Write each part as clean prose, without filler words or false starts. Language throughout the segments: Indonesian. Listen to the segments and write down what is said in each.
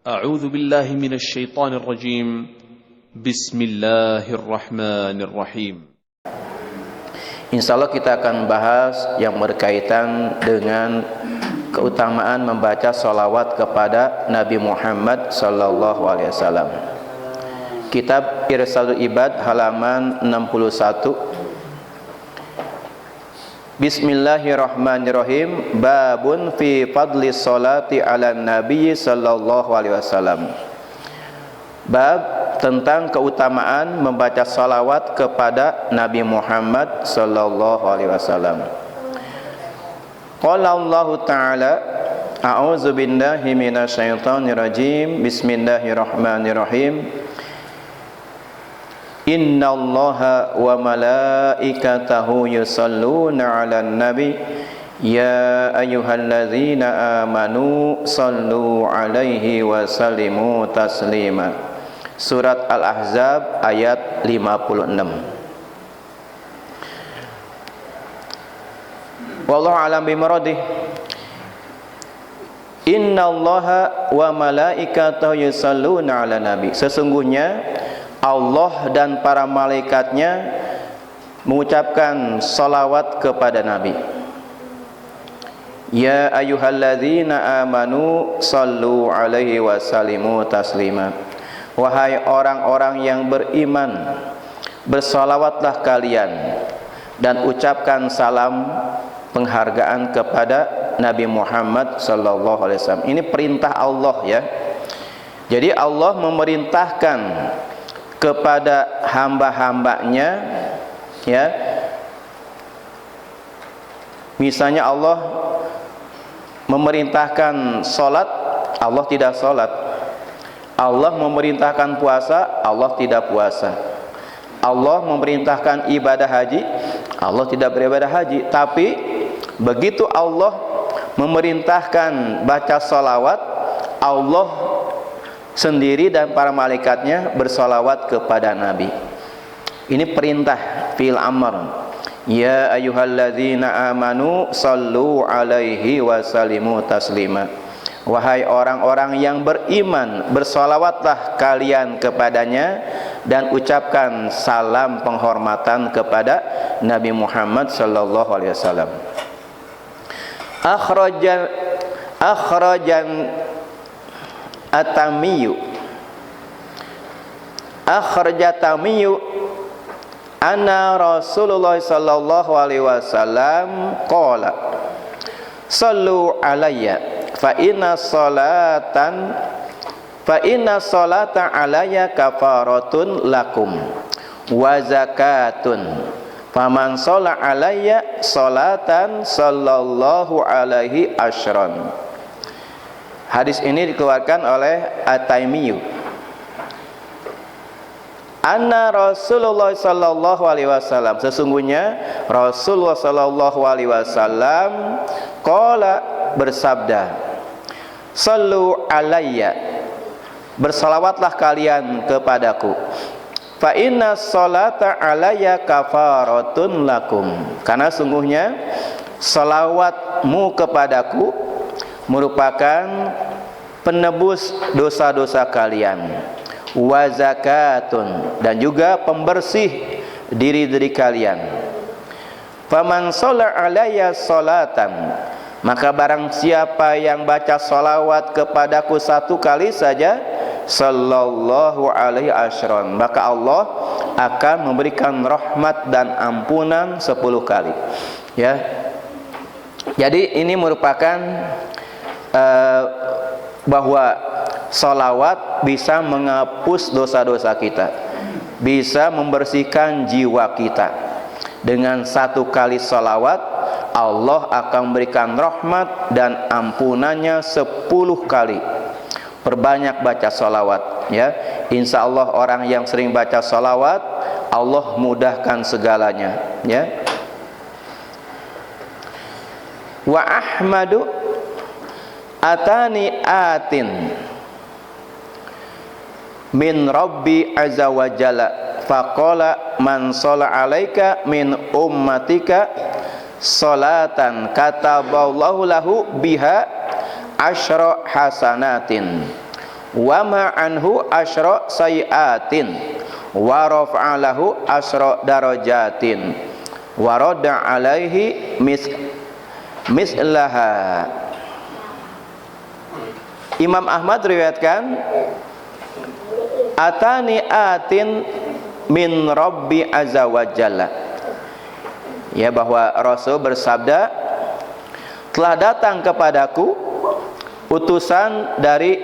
أعوذ بالله من الشيطان الرجيم بسم الله الرحمن الرحيم. Insya Allah kita akan bahas yang berkaitan dengan keutamaan membaca sholawat kepada Nabi Muhammad sallallahu alaihi wasallam. Kitab Irsyadul Ibad halaman 61. Bismillahirrahmanirrahim. Babun fi fadli sholati ala nabi sallallahu alaihi wasallam. Bab tentang keutamaan membaca salawat kepada Nabi Muhammad sallallahu alaihi wasallam. Qala Allah Ta'ala, a'udzu billahi minasyaitonir rajim. Bismillahirrahmanirrahim. Innallaha wa malaikatahu yusalluna 'alan nabi ya ayyuhalladzina amanu sallu 'alaihi wa sallimu taslima. Surat Al-Ahzab ayat 56. Wallahu a'lam bimuradih. Innallaha wa malaikatahu yusalluna 'alan nabi. Sesungguhnya Allah dan para malaikatnya mengucapkan salawat kepada Nabi. Ya ayyuhalladzina amanu sallu alaihi wa sallimu taslima. Wahai orang-orang yang beriman, bersalawatlah kalian dan ucapkan salam penghargaan kepada Nabi Muhammad sallallahu alaihi wasallam. Ini perintah Allah ya. Jadi Allah memerintahkan kepada hamba-hambanya ya. Misalnya Allah memerintahkan salat, Allah tidak salat. Allah memerintahkan puasa, Allah tidak puasa. Allah memerintahkan ibadah haji, Allah tidak beribadah haji. Tapi begitu Allah memerintahkan baca salawat, Allah sendiri dan para malaikatnya bersalawat kepada Nabi. Ini perintah fil amr. Ya ayyuhalladzina amanu sallu alaihi wa sallimu taslima. Wahai orang-orang yang beriman, bersalawatlah kalian kepadanya dan ucapkan salam penghormatan kepada Nabi Muhammad sallallahu alaihi wasallam. Akhrajan At-Tamiyu Tamiyu anna Rasulullah sallallahu alaihi wasallam qala sallu alayya fa inna salata alayya kafaratun lakum wa zakatun faman shalla alayya salatan sallallahu alaihi asyran. Hadis ini dikeluarkan oleh At-Taimiyu. Anna Rasulullah sallallahu alaihi wasallam, sesungguhnya Rasulullah sallallahu alaihi wasallam qala, bersabda, sallu alayya, bersalawatlah kalian kepadaku, fa inna salata alayya kafaratun lakum, karena sungguhnya salawatmu kepadaku merupakan penebus dosa-dosa kalian, wa zakatun, dan juga pembersih diri kalian. Faman shalla alayya salatan, maka barang siapa yang baca salawat kepadaku satu kali saja, sallallahu alaihi asyran, maka Allah akan memberikan rahmat dan ampunan 10 kali ya. Jadi ini merupakan bahwa salawat bisa menghapus dosa-dosa kita, bisa membersihkan jiwa kita. Dengan satu kali salawat, Allah akan memberikan rahmat dan ampunannya 10 kali. Perbanyak baca salawat ya. Insya Allah orang yang sering baca salawat, Allah mudahkan segalanya ya. Wa Ahmadu atani atin min Rabbi azza wa jalla faqala man shalla alaika min ummatika salatan kataballahu lahu biha asyra hasanatin wa ma'anhu asyra sayiatin wa rafa'alahu asyra darajatin wa radda alaihi mislaha. Imam Ahmad riwayatkan, atani atin min rabbi azza wa jalla, ya, bahwa Rasul bersabda, telah datang kepadaku utusan dari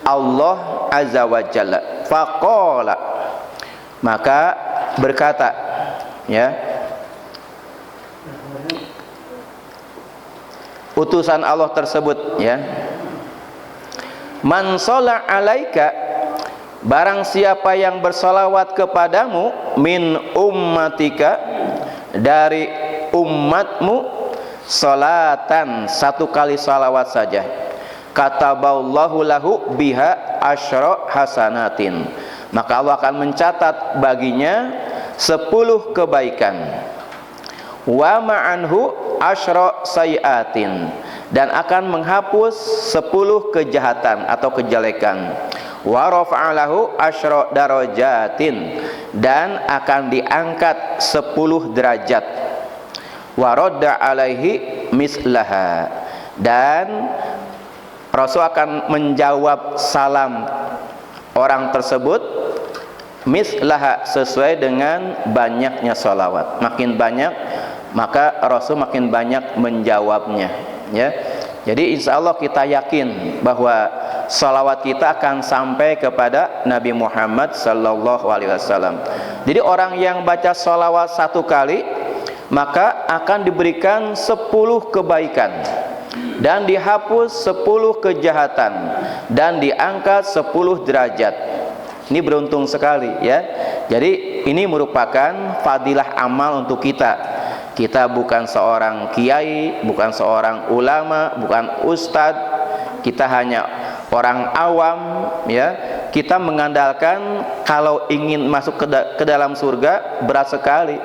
Allah azza wa jalla. Faqala, maka berkata, ya, utusan Allah tersebut, ya, man sholla alaika, barang siapa yang bersolawat kepadamu, min ummatika, dari umatmu, salatan, satu kali salawat saja, kataballahu lahu biha asyra hasanatin, maka Allah akan mencatat baginya 10 kebaikan, wa ma'anhu asyra sayiatin, dan akan menghapus 10 kejahatan atau kejelekan, wa rafa'alahu asyra darajatin, dan akan diangkat 10 derajat, wa radda alaihi mislaha, dan Rasul akan menjawab salam orang tersebut mislaha, sesuai dengan banyaknya salawat. Makin banyak, maka Rasul makin banyak menjawabnya, ya. Jadi insya Allah kita yakin bahwa salawat kita akan sampai kepada Nabi Muhammad sallallahu alaihi wasallam. Jadi orang yang baca salawat 1 kali, maka akan diberikan 10 kebaikan, dan dihapus 10 kejahatan, dan diangkat 10 derajat. Ini beruntung sekali, ya. Jadi ini merupakan fadilah amal untuk kita. Kita bukan seorang kiai, bukan seorang ulama, bukan ustadz, kita hanya orang awam, ya. Kita mengandalkan kalau ingin masuk ke dalam surga berat sekali.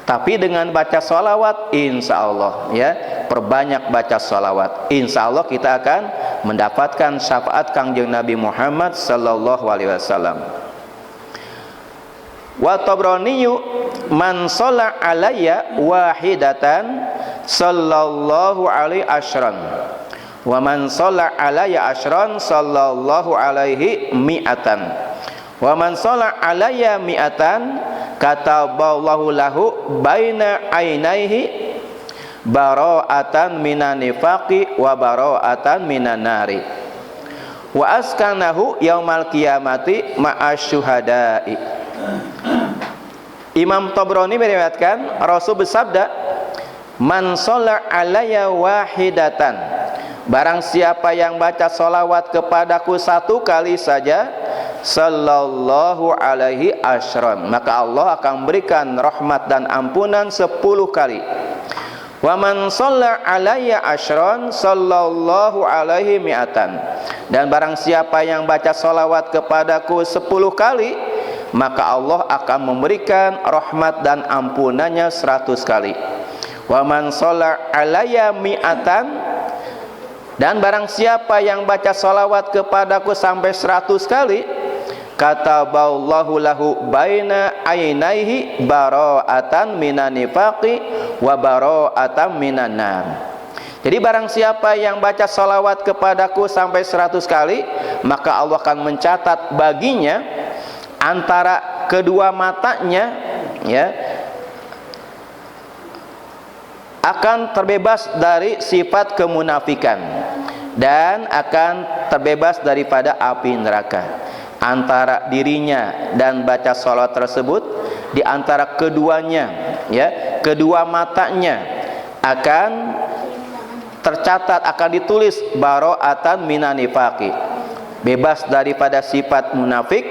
Tapi dengan baca sholawat, insya Allah, ya, perbanyak baca sholawat, insya Allah kita akan mendapatkan syafaat Kangjeng Nabi Muhammad sallallahu alaihi wasallam. Wa Tabraniyu, man sholla alayya wahidatan sallallahu alaihi asyran, wa man sholla alayya asyran sallallahu alaihi mi'atan, wa man sholla alayya mi'atan kataballahu lahu baina ainaihi bara'atan minan nifaqi wa bara'atan minan nari, wa askanahu yaumal qiyamati ma'asyuhada'i. Imam Tabrani meriwayatkan, Rasul bersabda, man sholla alayya wahidatan, barang siapa yang baca sholawat kepadaku 1 kali saja, sallallahu alaihi asyran, maka Allah akan berikan rahmat dan ampunan 10 kali. Wa man sholla alayya asyran sallallahu alaihi mi'atan, dan barang siapa yang baca sholawat kepadaku 10 kali, maka Allah akan memberikan rahmat dan ampunannya 100 kali. Wa man sholla alayya mi'atan, dan barang siapa yang baca sholawat kepadaku sampai 100 kali, kataballahu lahu baina ainaihi bara'atan minan nifaqi wa bara'atan minan nar. Jadi barang siapa yang baca sholawat kepadaku sampai 100 kali, maka Allah akan mencatat baginya antara kedua matanya, ya, akan terbebas dari sifat kemunafikan, dan akan terbebas daripada api neraka. Antara dirinya dan baca sholawat tersebut, di antara keduanya, ya, kedua matanya akan tercatat, akan ditulis bara'atan minan nifaqi, bebas daripada sifat munafik,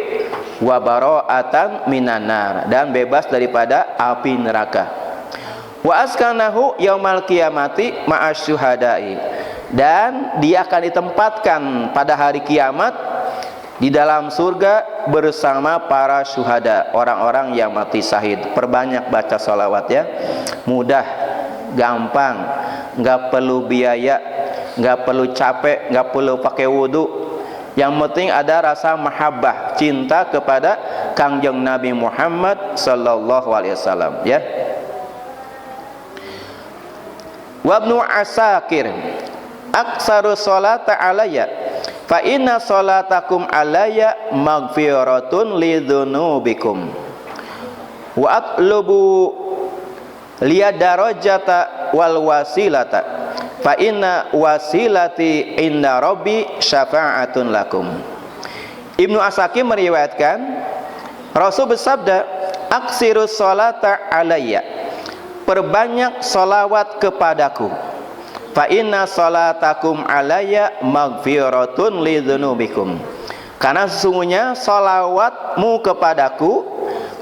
wa bara'atan minan nar, dan bebas daripada api neraka. Wa askanahu yaumal qiyamati ma'asyuhada'i, dan dia akan ditempatkan pada hari kiamat di dalam surga bersama para syuhada, orang-orang yang mati syahid. Perbanyak baca sholawat, ya, mudah, gampang, nggak perlu biaya, nggak perlu capek, nggak perlu pakai wudhu, Yang penting ada rasa mahabbah, cinta kepada Kangjeng Nabi Muhammad sallallahu alaihi wasallam, ya. Wa Ibnu Asakir aksaru sholata alayya fa inna sholatakum alayya maghfiratun lidzunubikum wa atlubu liya darajata wal wasilata fa inna wasilati inda rabbi syafa'atun lakum. Ibnu Asakir meriwayatkan Rasul bersabda, aksirus sholata alayya, perbanyak sholawat kepadaku, fa inna sholatakum alayya maghfiratun lidzunubikum, karena sesungguhnya sholawatmu kepadaku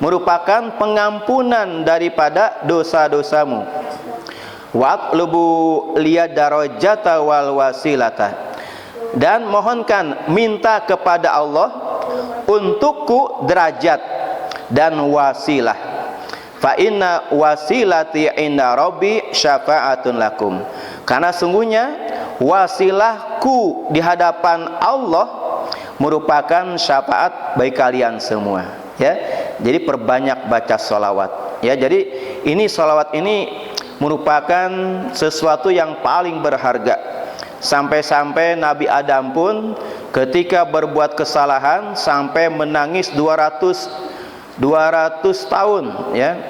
merupakan pengampunan daripada dosa-dosamu. Waqlubu liya darajata wal wasilata, dan mohonkan, minta kepada Allah untukku derajat dan wasilah. Fa inna wasilati inda rabbi syafa'atun lakum, karena sungguhnya wasilahku di hadapan Allah merupakan syafaat bagi kalian semua, ya. Jadi perbanyak baca sholawat, ya. Jadi ini sholawat ini merupakan sesuatu yang paling berharga. Sampai-sampai Nabi Adam pun ketika berbuat kesalahan sampai menangis 200 tahun, ya.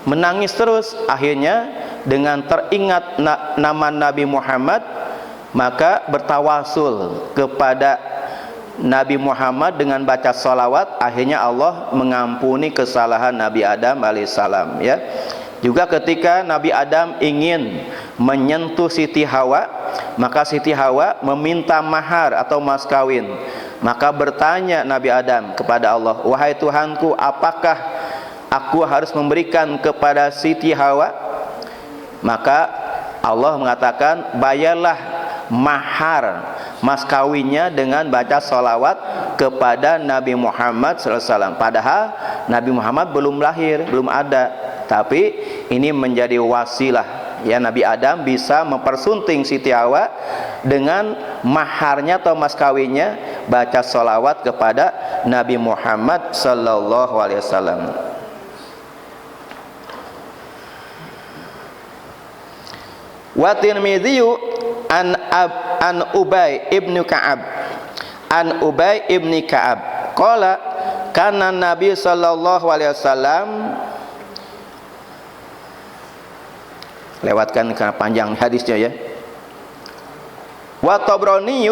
Menangis terus, akhirnya dengan teringat nama Nabi Muhammad maka bertawasul kepada Nabi Muhammad dengan baca sholawat, akhirnya Allah mengampuni kesalahan Nabi Adam alaihissalam, ya. Juga ketika Nabi Adam ingin menyentuh Siti Hawa, maka Siti Hawa meminta mahar atau mas kawin. Maka bertanya Nabi Adam kepada Allah, wahai Tuhanku, apakah aku harus memberikan kepada Siti Hawa? Maka Allah mengatakan, bayarlah mahar mas kawinnya dengan baca sholawat kepada Nabi Muhammad SAW. Padahal Nabi Muhammad belum lahir, belum ada, tapi ini menjadi wasilah, ya. Nabi Adam bisa mempersunting Siti Hawa dengan maharnya atau mas kawinnya baca sholawat kepada Nabi Muhammad sallallahu alaihi wasallam. Wa Tirmidzi an Ubay ibnu Ka'ab an Ubay ibni Ka'ab qala kana Nabi sallallahu alaihi wasallam, lewatkan karena panjang hadisnya, ya. Wa Tabrani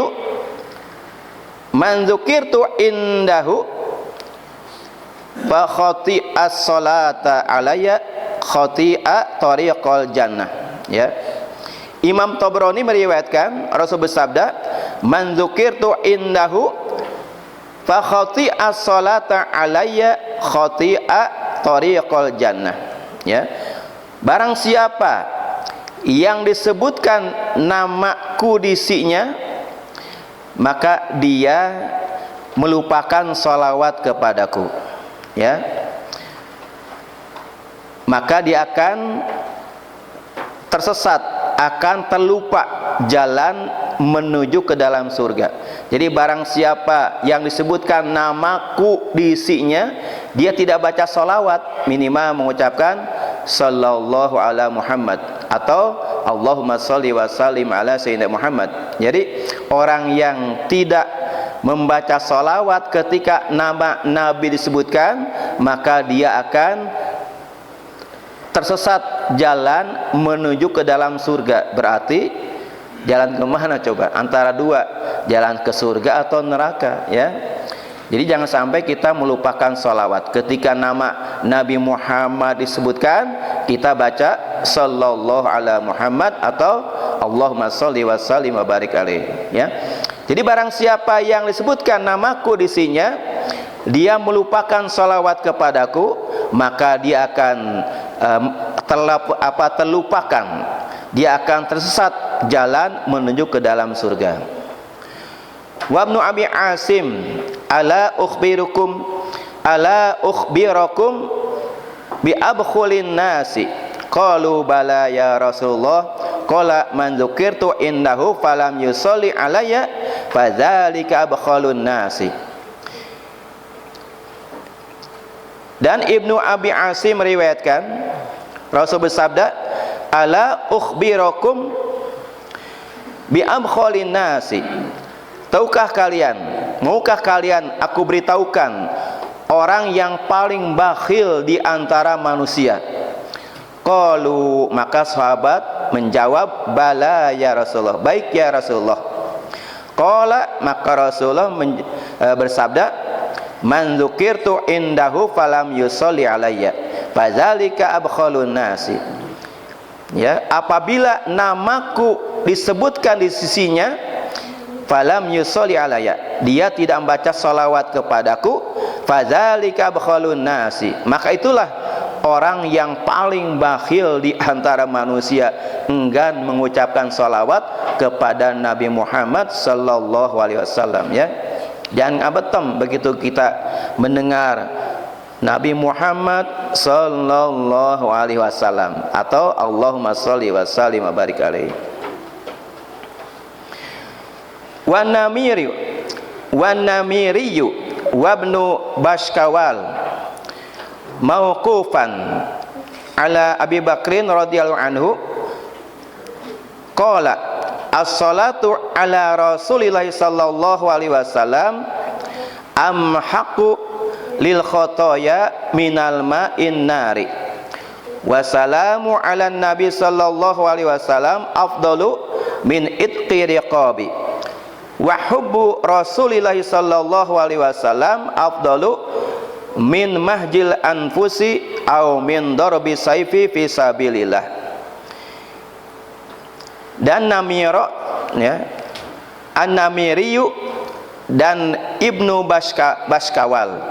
man dzukirtu indahu fa khati'as salata alayya khati'a tariqal jannah, ya. Imam Tabrani meriwayatkan Rasul bersabda, man dzukirtu indahu fa khati'as salata alayya khati'a tariqal jannah, ya. Barang siapa yang disebutkan namaku di sisinya, maka dia melupakan sholawat kepadaku, ya. Maka dia akan tersesat, akan terlupa jalan menuju ke dalam surga. Jadi barang siapa yang disebutkan namaku di isinya, dia tidak baca sholawat, minimal mengucapkan sallallahu ala Muhammad atau Allahumma sholli wa sallim ala sayyidina Muhammad. Jadi orang yang tidak membaca sholawat ketika nama Nabi disebutkan, maka dia akan tersesat jalan menuju ke dalam surga. Berarti jalan kemana coba? Antara dua, jalan ke surga atau neraka, ya. Jadi jangan sampai kita melupakan sholawat. Ketika nama Nabi Muhammad disebutkan, kita baca sallallahu ala Muhammad atau Allahumma sholli wa sallim wa barik alaih, ya. Jadi barang siapa yang disebutkan namaku di sininya, dia melupakan sholawat kepadaku, maka dia akan terlupakan, dia akan tersesat jalan menuju ke dalam surga. Wa Ibnu Abi Asim ala ukhbirakum bi abkhulin nasi qalu bala ya Rasulullah qala man dzukirtu indahu falam yusolli alayya fadzalika abkhalun nasi. Dan Ibnu Abi Asim meriwayatkan Rasul bersabda, ala ukhbirakum bi abkhalin nasi. Tahukah kalian, maukah kalian aku beritahukan orang yang paling bakhil di antara manusia? Qalu, maka sahabat menjawab, bala ya Rasulullah, baik ya Rasulullah. Qala, maka Rasulullah bersabda, man dzukirtu indahu falam yusolli alayya fadzalika abkhalun nasi. Ya, apabila namaku disebutkan di sisinya, falam yusolli alayya, dia tidak membaca salawat kepadaku, fadzalika abkhalun nasi, maka itulah orang yang paling bakhil di antara manusia, enggan mengucapkan salawat kepada Nabi Muhammad sallallahu alaihi wasallam. Ya, jangan abetem begitu kita mendengar Nabi Muhammad sallallahu alaihi wasallam atau Allahumma sholli wa sallim wa barik alaihi. Wan Namiri wa Ibnu Bashkawal mauqufan ala Abi Bakrin radhiyallahu anhu qala as-salatu ala Rasulillah sallallahu alaihi wasallam amhaqu lil khotoya minal ma'in nari wassalamu ala nabi sallallahu alaihi wasallam afdalu min itqi riqabi wa hubbu Rasulillah sallallahu alaihi wasallam afdalu min mahjil anfusi au min darbi saifi fi sabilillah. Dan Namiro, ya, An-Namiriyu dan Ibnu Bashkawal,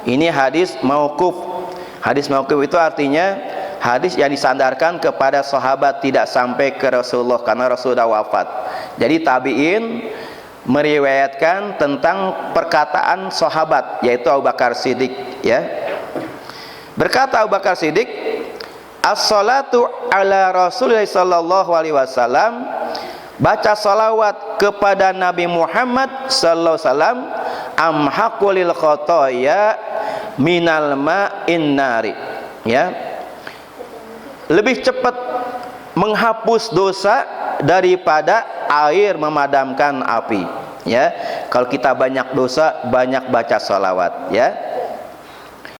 ini hadis mauquf. Hadis mauquf itu artinya hadis yang disandarkan kepada sahabat, tidak sampai ke Rasulullah karena Rasul sudah wafat. Jadi tabi'in meriwayatkan tentang perkataan sahabat, yaitu Abu Bakar Siddiq. Ya, berkata Abu Bakar Siddiq, as-salatu ala Rasulullah sallallahu alaihi wasallam, baca salawat kepada Nabi Muhammad sallallahu alaihi wasallam, amhaqulil khotoya minal ma'in nari. Ya, lebih cepat menghapus dosa daripada air memadamkan api. Ya, kalau kita banyak dosa, banyak baca salawat. Ya,